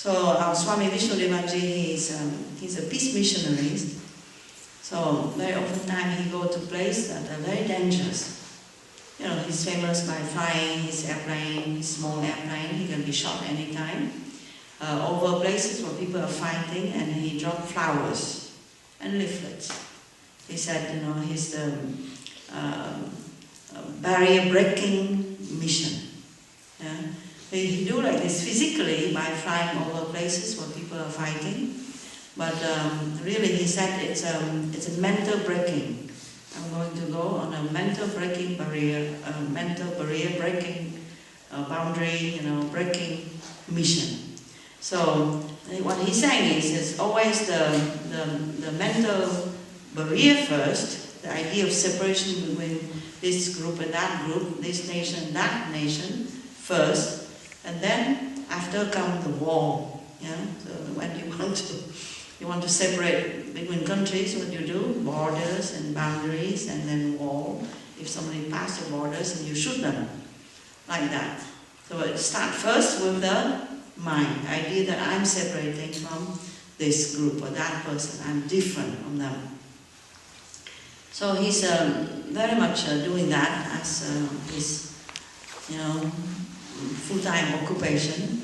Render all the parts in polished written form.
So our Swami Vishnudevananda, he's a peace missionary. So very often time he go to places that are very dangerous. You know, he's famous by flying his airplane, his small airplane. He can be shot anytime. Over places where people are fighting, and he dropped flowers and leaflets. He said, you know, he's the barrier-breaking mission. Yeah? He do like this physically by flying over places where people are fighting, but really he said it's a mental breaking. I'm going to go on a mental breaking barrier, mental barrier breaking boundary, you know, breaking mission. So what he's saying is it's always the mental barrier first, the idea of separation between this group and that group, this nation and that nation first, and then after come the wall. Yeah? So when you want to separate between countries, what you do? Borders and boundaries, and then wall. If somebody passes the borders, and you shoot them like that. So it starts first with the mind, idea that I'm separating from this group or that person. I'm different from them. So he's very much doing that as his, you know, full-time occupation.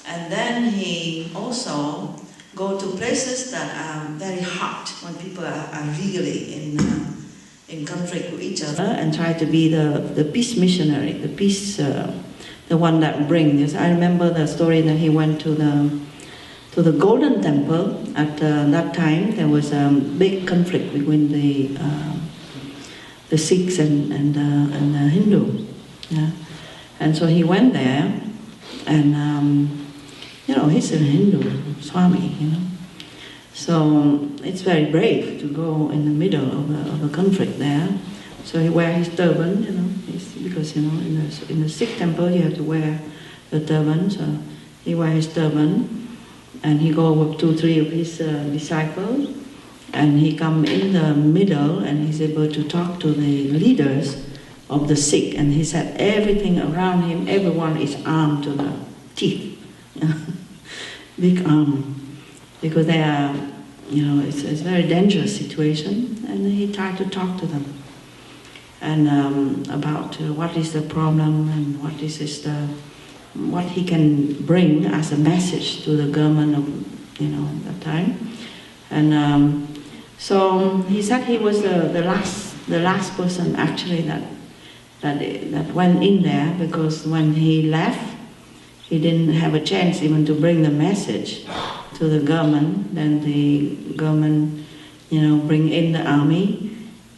And then he also go to places that are very hot when people are really in conflict with each other, and try to be the peace missionary, the peace, the one that brings. I remember the story that he went to the Golden Temple. At that time, there was a big conflict between the Sikhs and the Hindu. Yeah? And so he went there, and you know, he's a Hindu Swami, you know. So it's very brave to go in the middle of a conflict there. So he wear his turban, you know, because you know in the Sikh temple you have to wear the turban. So he wear his turban, and he go with 2-3 of his disciples, and he come in the middle, and he's able to talk to the leaders of the Sikh. And he said everything around him, everyone is armed to the teeth. Big army, because they are, you know, it's a very dangerous situation, and he tried to talk to them, and about what is the problem and what he can bring as a message to the government of, you know, at that time, and so he said he was the last person actually that went in there, because when he left, he didn't have a chance even to bring the message to the government. Then the government, you know, bring in the army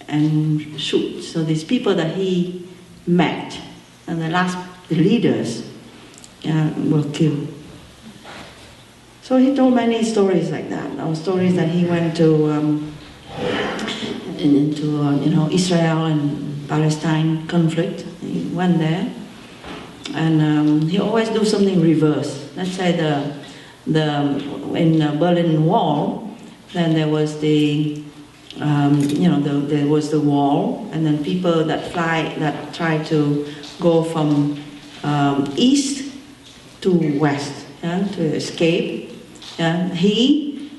and shoot. So these people that he met, and the leaders, were killed. So he told many stories like that. Or stories that he went to into you know, Israel and Palestine conflict. He went there. And he always do something reverse. Let's say in the Berlin Wall, then there was the you know, there was the wall, and then people that try to go from east to west, yeah, to escape. Yeah.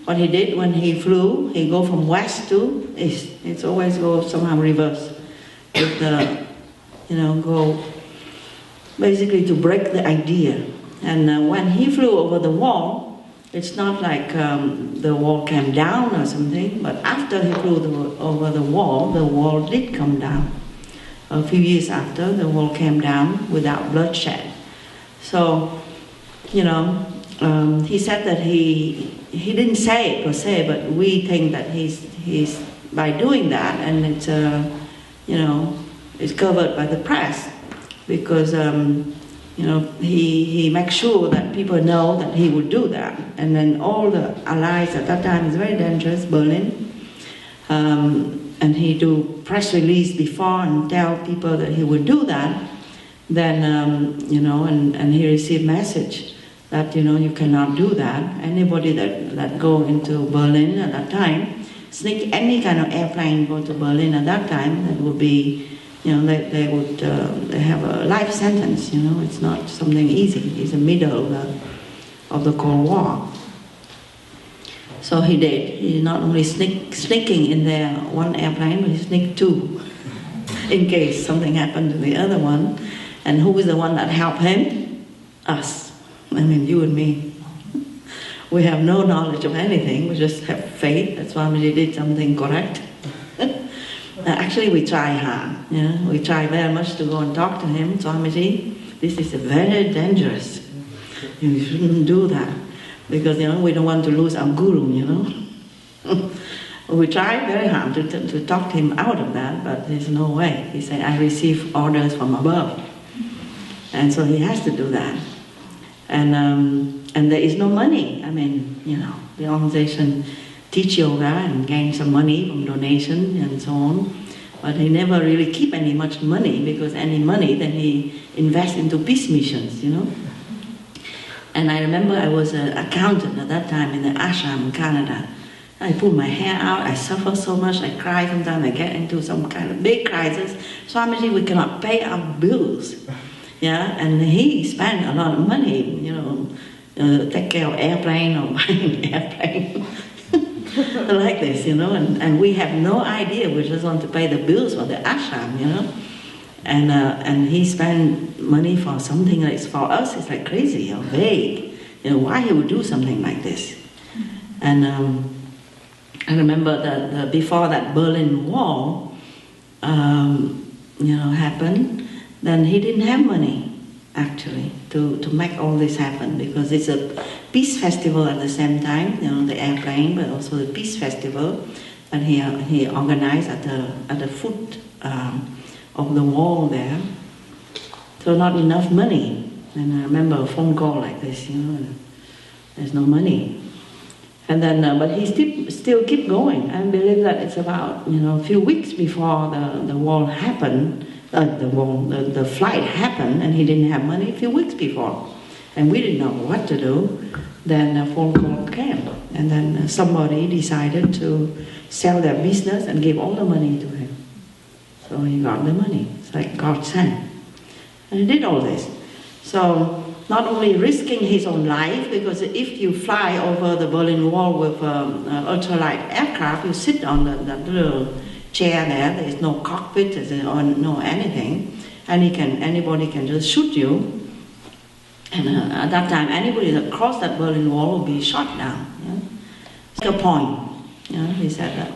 What he did when he flew, he go from west to east. It's always go somehow reverse. With the, you know, go basically to break the idea. And when he flew over the wall, it's not like the wall came down or something, but after he flew over the wall did come down. A few years after, the wall came down without bloodshed. So, you know, he said that he didn't say it per se, but we think that he's by doing that, and it's you know, it's covered by the press, because you know, he makes sure that people know that he would do that. And then all the allies at that time, is very dangerous, Berlin, and he do press release before and tell people that he would do that. Then you know, and he received message that, you know, you cannot do that. Anybody that go into Berlin at that time, sneak any kind of airplane go to Berlin at that time, that would be, you know, they would they have a life sentence. You know, it's not something easy. It's the middle of the Cold War. So he did. He not only sneaking in there one airplane, but he sneaked two, in case something happened to the other one. And who was the one that helped him? Us. I mean, you and me. We have no knowledge of anything. We just have faith that Swamiji did something correct. Actually, we try hard. We try very much to go and talk to him. Swamiji, this is very dangerous. You shouldn't do that. Because, we don't want to lose our guru, We try very hard to talk him out of that, but there's no way. He said, I receive orders from above. And so he has to do that. And there is no money. I mean, the organization teach yoga and gain some money from donation and so on. But he never really keep any much money, because any money then he invests into peace missions, And I remember I was an accountant at that time in the ashram in Canada. I pull my hair out, I suffer so much, I cry sometimes, I get into some kind of big crisis. Swamiji, we cannot pay our bills. And he spent a lot of money, take care of airplane or buying airplane. Like this, and we have no idea, we just want to pay the bills for the ashram, And he spent money for something that's for us, it's like crazy or vague. Why he would do something like this. And I remember that before that Berlin Wall, happened, then he didn't have money, actually, to make all this happen, because it's a peace festival at the same time, the airplane, but also the peace festival, and he organized at the foot of the wall there. So not enough money. And I remember a phone call like this, and there's no money. And then, but he still keep going. I believe that it's about, a few weeks before the wall happened, the flight happened, and he didn't have money a few weeks before. And we didn't know what to do. Then a phone call came. And then somebody decided to sell their business and give all the money to him. So he got the money. It's like God sent. And he did all this. So not only risking his own life, because if you fly over the Berlin Wall with ultralight aircraft, you sit on that little chair there is no cockpit, or no anything, and anybody can just shoot you. And at that time, anybody that crossed that Berlin Wall will be shot down. Like a point. He said that.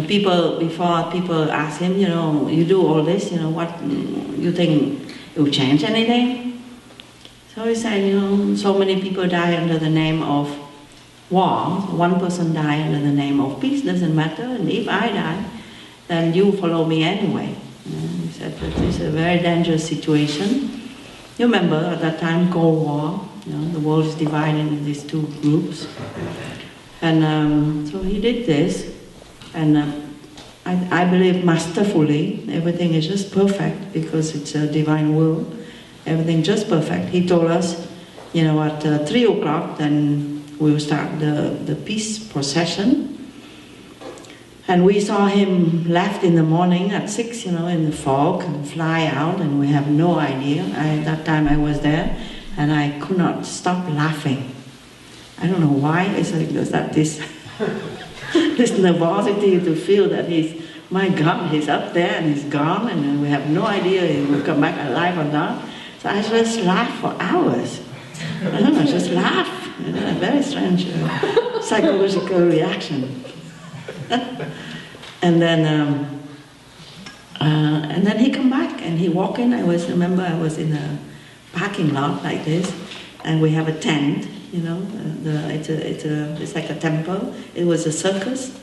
Before people ask him, you do all this, what you think it will change anything? So he said, so many people die under the name of war. One person die under the name of peace, doesn't matter. And if I die, then you follow me anyway. He said that it's a very dangerous situation. You remember at that time, Cold War, the world is divided into these two groups. And so he did this, and I believe masterfully. Everything is just perfect because it's a divine will. Everything just perfect. He told us, at 3 o'clock, then we'll start the peace procession. And we saw him left in the morning at 6, in the fog, and fly out, and we have no idea. At that time I was there, and I could not stop laughing. I don't know why. It's like there's this nervosity to feel that my God, he's up there and he's gone, and we have no idea he will come back alive or not. So I just laughed for hours. I don't know, just laugh. A very strange psychological reaction. And then he come back and he walk in. I was in a parking lot like this, and we have a tent. It's like a temple. It was a circus,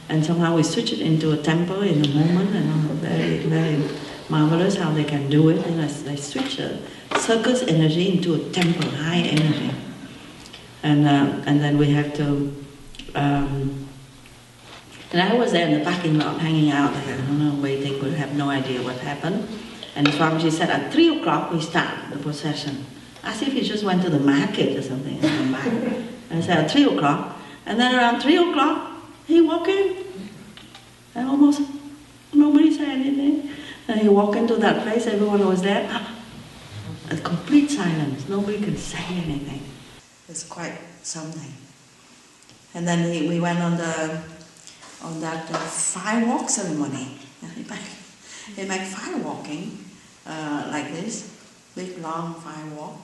and somehow we switch it into a temple in a moment. And very, very marvelous how they can do it. And they switch a circus energy into a temple, high energy. And then we have to. And I was there in the parking lot, hanging out there, waiting. We have no idea what happened. And Swamiji said, at 3 o'clock we start the procession. As if he just went to the market or something and come back. And I said, at 3 o'clock. And then around 3 o'clock, he walked in. And almost nobody said anything. And he walked into that place, everyone was there. A complete silence. Nobody could say anything. It's quite something. And then we went on that fire walk ceremony. He made fire walking like this, big long fire walk,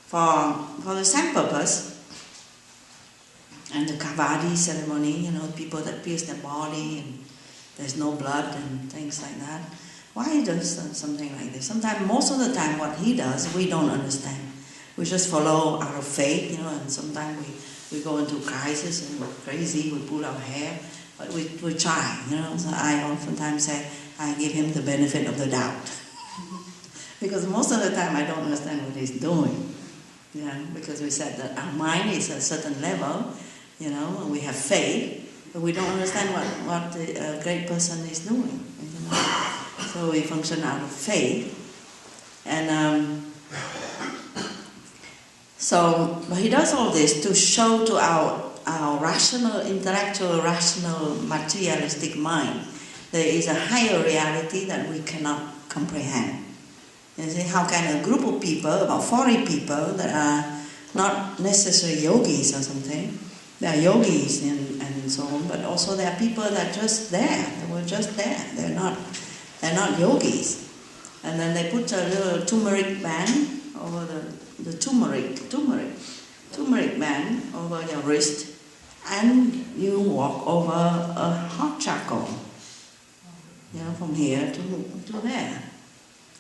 for the same purpose. And the kavadi ceremony, people that pierce their body and there's no blood and things like that. Why he does something like this? Sometimes, most of the time, what he does, we don't understand. We just follow out of faith, and sometimes we go into crisis and we're crazy, we pull our hair, but we try, So I oftentimes say, I give him the benefit of the doubt. Because most of the time I don't understand what he's doing. Because we said that our mind is a certain level, and we have faith, but we don't understand what the great person is doing. So we function out of faith. And but he does all this to show to our rational, intellectual, rational, materialistic mind there is a higher reality that we cannot comprehend. You see, how can a group of people, about 40 people, that are not necessarily yogis or something, they are yogis and so on, but also there are people that are just there, they were just there, they're not yogis. And then they put a little turmeric band over the turmeric band over your wrist, and you walk over a hot charcoal, from here to there.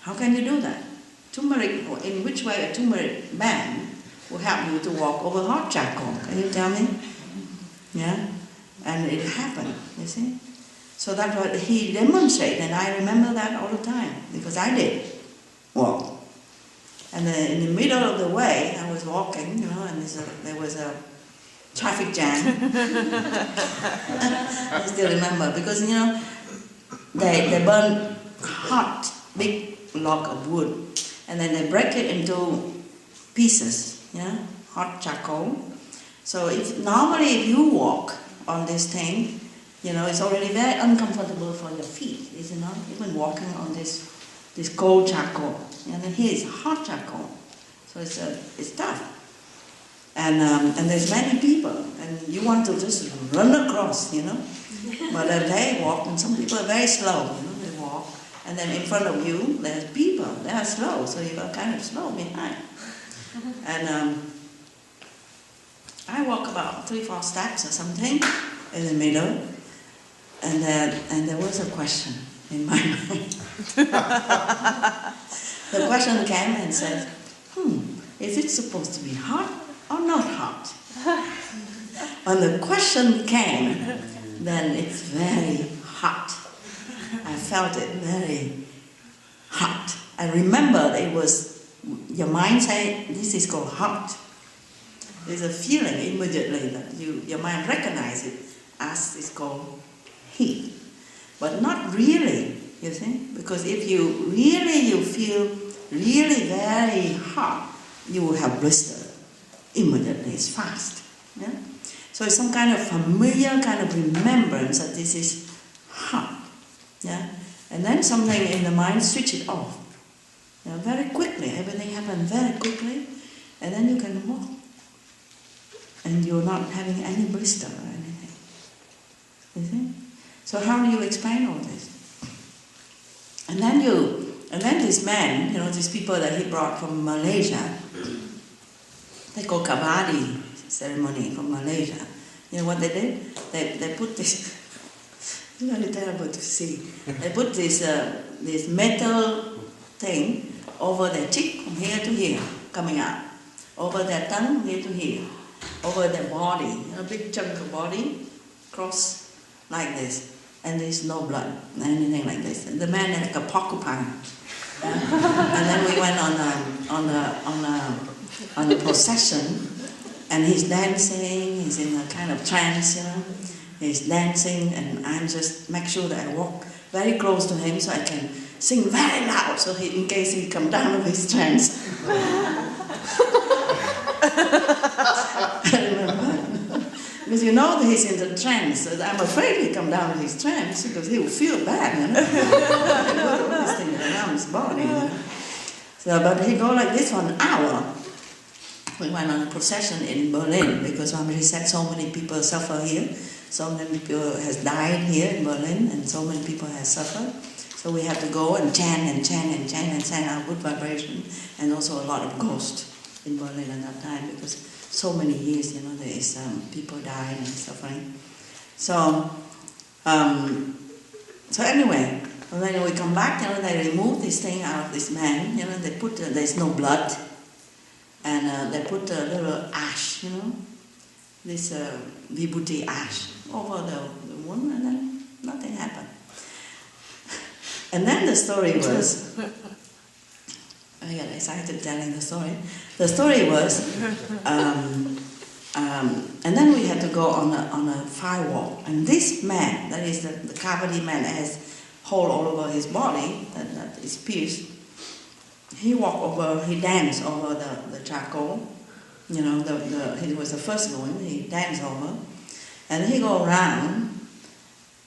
How can you do that? Turmeric, in which way a turmeric band will help you to walk over hot charcoal? Can you tell me? Yeah? And it happened, you see? So that's what he demonstrated, and I remember that all the time, because I did walk. And then in the middle of the way, I was walking, and there was a traffic jam. I still remember, because, they burn hot, big log of wood, and then they break it into pieces, hot charcoal. So normally if you walk on this thing, it's already very uncomfortable for your feet, is it not? Even walking on this cold charcoal, and then here is hot charcoal, so it's tough. And there's many people, and you want to just run across, But they walk, and some people are very slow, they walk, and then in front of you there's people, they are slow, so you are kind of slow behind. And I walk about 3-4 steps or something in the middle, and there was a question in my mind. The question came and said, is it supposed to be hot or not hot? When the question came, then it's very hot. I felt it very hot. I remember your mind said, this is called hot. There's a feeling immediately that your mind recognizes it as it's called heat. But not really, you see? Because if you feel really very hot, you will have blister. Immediately, it's fast. Yeah? So it's some kind of familiar kind of remembrance that this is hot. Yeah? And then something in the mind switch it off. Very quickly, everything happens very quickly, and then you can walk. And you're not having any blister or anything. You see? So how do you explain all this? And then this man, these people that he brought from Malaysia, they call kavadi ceremony from Malaysia. You know what they did? They put this. It's very terrible to see. They put this metal thing over their cheek from here to here, coming out, over their tongue here to here, over their body, a big chunk of body, cross like this, and there's no blood, anything like this. And the man is like a porcupine. And then we went on a procession, and he's dancing. He's in a kind of trance, He's dancing, and I just make sure that I walk very close to him so I can sing very loud, so in case he come down of his trance. I remember. Because he's in the trance. I'm afraid he'll come down with his trance because he will feel bad, Put all these things around his body, So, but he go like this for an hour. we went on a procession in Berlin because Swamiji said so many people suffer here, so many people has died here in Berlin, and so many people have suffered. So we have to go and chant and chant and chant and send out good vibration, and also a lot of ghosts in Berlin at that time because so many years, there is people dying and suffering. So anyway, when we come back, they remove this thing out of this man. They put there's no blood. And they put a little ash, this vibhuti ash over the wound, and then nothing happened. And then the story was, I get excited telling the story. The story was, and then we had to go on a fire walk. And this man, that is the Kavadi man, has hole all over his body that is pierced. He walked over, he danced over the charcoal, he was the first going, he danced over, and he go around,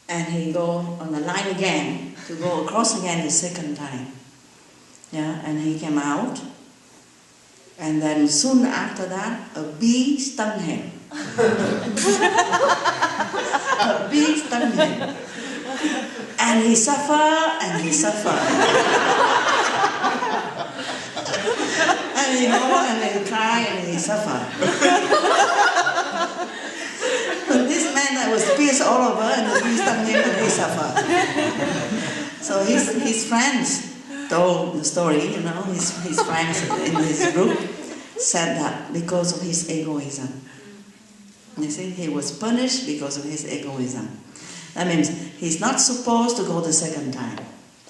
and he go on the line again, to go across again the second time, and he came out, and then soon after that, a bee stung him. A bee stung him. And he suffered, and he suffered. And he go and he cry and he suffer. This man that was pierced all over and the bee stung him and he suffered. So his friends told the story, his friends in his group said that because of his egoism. You see, he was punished because of his egoism. That means he's not supposed to go the second time.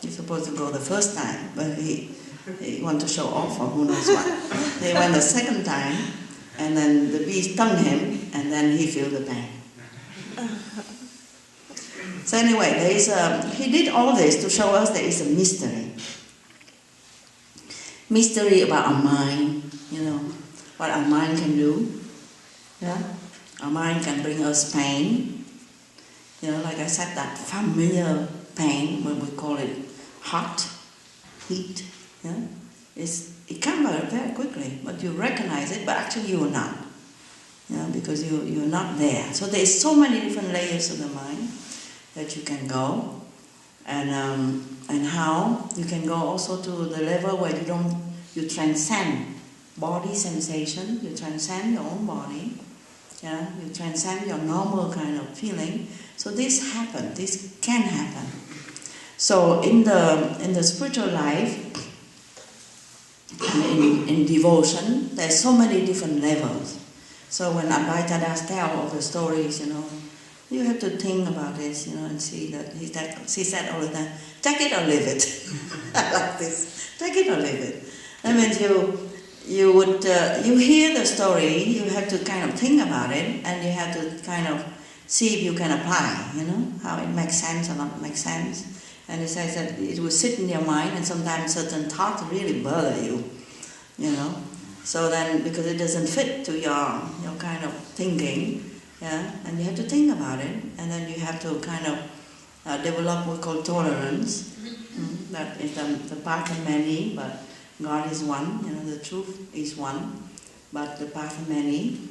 He's supposed to go the first time, but he want to show off or who knows what. They went the second time, and then the bee stung him, and then he felt the pain. So anyway, he did all this to show us there is a mystery. Mystery about our mind, what our mind can do. Yeah? Our mind can bring us pain. Like I said, that familiar pain, when we call it hot, heat. It comes very quickly, but you recognize it, but actually you are not, because you're not there. So there's so many different layers of the mind that you can go, and how you can go also to the level where you transcend body sensation, you transcend your own body, you transcend your normal kind of feeling. So this can happen. So in the spiritual life, and in devotion, there's so many different levels. So when Advaita Das tell all the stories, you have to think about this, and see that he said all the time, take it or leave it. I like this. Take it or leave it. That means you hear the story, you have to kind of think about it, and you have to kind of see if you can apply, how it makes sense or not make sense. And he says that it will sit in your mind, and sometimes certain thoughts really bother you, So then, because it doesn't fit to your kind of thinking, and you have to think about it, and then you have to kind of develop what we call tolerance. That is the path of many, but God is one. The truth is one, but the path of many,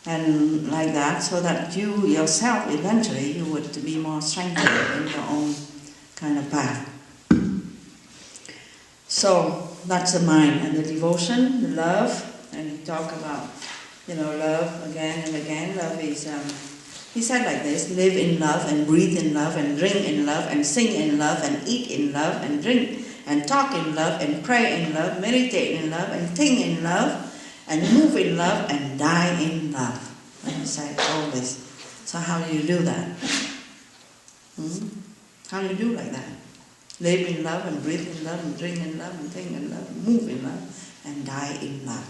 and like that, so that you yourself eventually you would be more strengthened in your own kind of path. So that's the mind, and the devotion, the love, and he talk about, love again and again. Love is, he said like this: live in love, and breathe in love, and drink in love, and sing in love, and eat in love, and drink, and talk in love, and pray in love, meditate in love, and think in love, and move in love, and die in love. And he said all this. So how do you do that? How do you do like that? Live in love, and breathe in love, and drink in love, and think in love, and move in love, and die in love.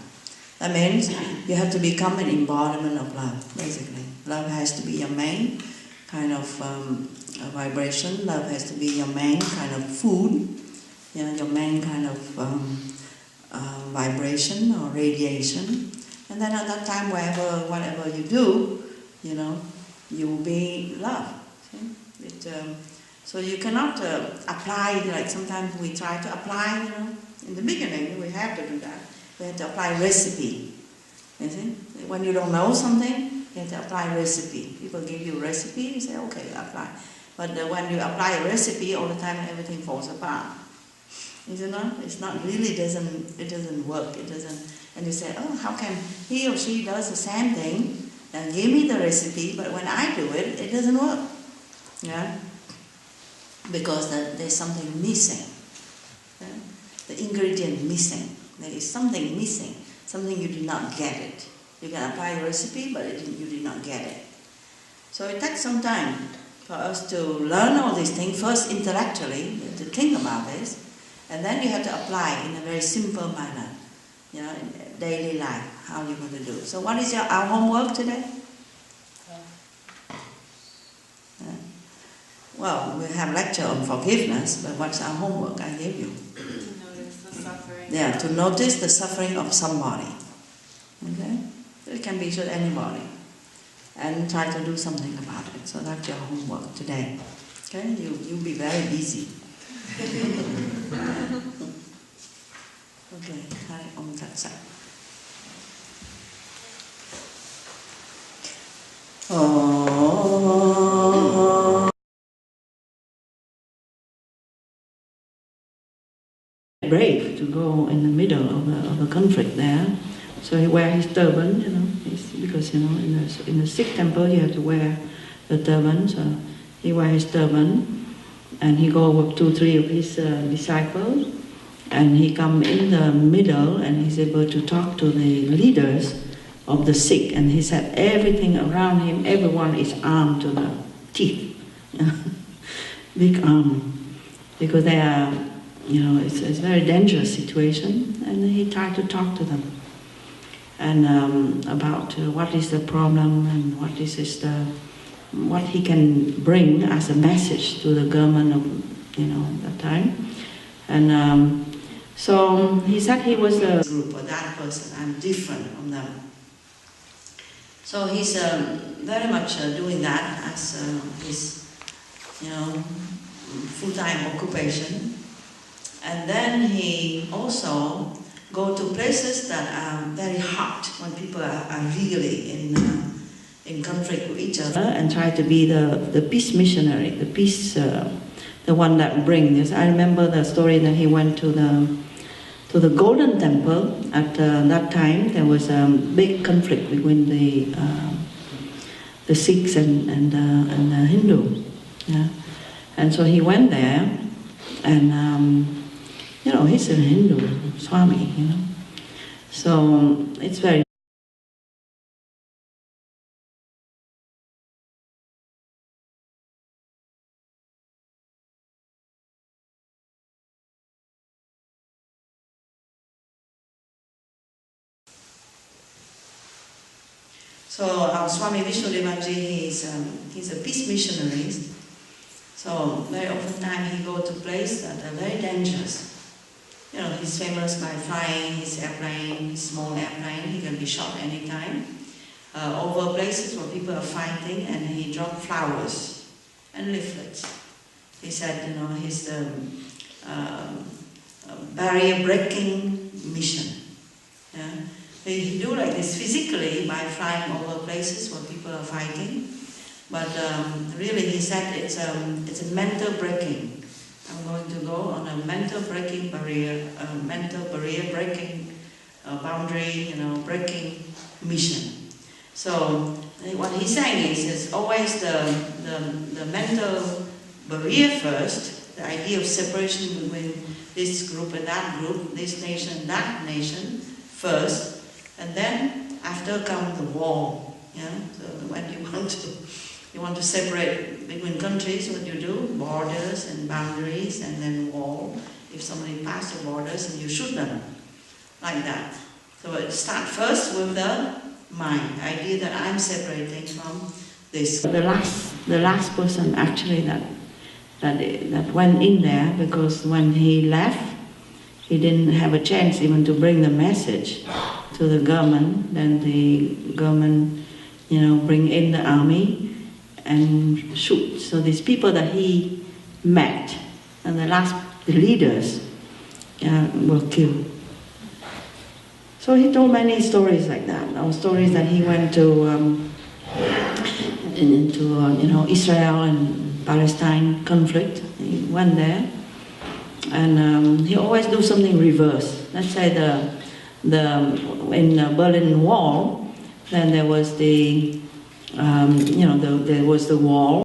That means you have to become an embodiment of love, basically. Love has to be your main kind of vibration. Love has to be your main kind of food, your main kind of vibration or radiation. And then at that time, whatever you do, you will be love. See? So you cannot apply, like sometimes we try to apply, in the beginning we have to do that. We have to apply recipe. You see? When you don't know something, you have to apply recipe. People give you a recipe, you say, okay, apply. But when you apply a recipe, all the time everything falls apart. Is it not? It's not really, it doesn't work. It doesn't. And you say, oh, how can he or she does the same thing and give me the recipe, but when I do it, it doesn't work. Yeah? Because there's something missing. Yeah? The ingredient missing. There is something missing. Something you did not get it. You can apply a recipe, but you did not get it. So it takes some time for us to learn all these things. First, intellectually, to think about this, and then you have to apply in a very simple manner, you know, in daily life, how you're going to do. So what is our homework today? Well, we have lecture on forgiveness, but what's our homework I gave you? To notice the suffering. Yeah, to notice the suffering of somebody. Okay? It can be to anybody. And try to do something about it. So that's your homework today. Okay? You'll be very busy. Okay, Hai Om Satsang. Brave to go in the middle of a conflict there. So he wear his turban, you know, because you know in the Sikh temple you have to wear the turban. So he wear his turban, and he go with 2-3 of his disciples, and he come in the middle, and he's able to talk to the leaders of the Sikh, and he said everything around him, everyone is armed to the teeth, big army, because they are, you know, it's a very dangerous situation, and he tried to talk to them, and about what is the problem and what he can bring as a message to the government of, you know, that time, and so he said he was a group or that person. I'm different from them. So he's very much doing that as his, you know, full-time occupation. And then he also go to places that are very hot when people are really in conflict with each other, and try to be the peace missionary, the peace, the one that brings. I remember the story that he went to the Golden Temple. At that time, there was a big conflict between the Sikhs and the Hindu. Yeah? And so he went there, and you know, he's a Hindu Swami, you know. So it's very. So our Swami Vishnudevananda, he's a peace missionary. So very often time he go to places that are very dangerous. You know, he's famous by flying his airplane, his small airplane. He can be shot anytime over places where people are fighting, and he dropped flowers and leaflets. He said, you know, he's the barrier-breaking mission. Yeah? He do like this physically by flying over places where people are fighting, but really he said it's a mental breaking. I'm going to go on a mental breaking barrier, mental barrier breaking boundary, you know, breaking mission. So what he's saying is it's always the mental barrier first, the idea of separation between this group and that group, this nation and that nation first. And then after comes the wall. Yeah? So when you want to separate between countries, what you do? Borders and boundaries, and then wall. If somebody passes the borders, and you shoot them like that. So it starts first with the mind, idea that I'm separating from this. The last person actually that went in there, because when he left, he didn't have a chance even to bring the message to the government. Then the government, you know, bring in the army and shoot. So these people that he met, and the leaders were killed. So he told many stories like that, or stories that he went to into Israel and Palestine conflict. He went there, and he always do something reverse. Let's say in Berlin Wall, then there was there was the wall.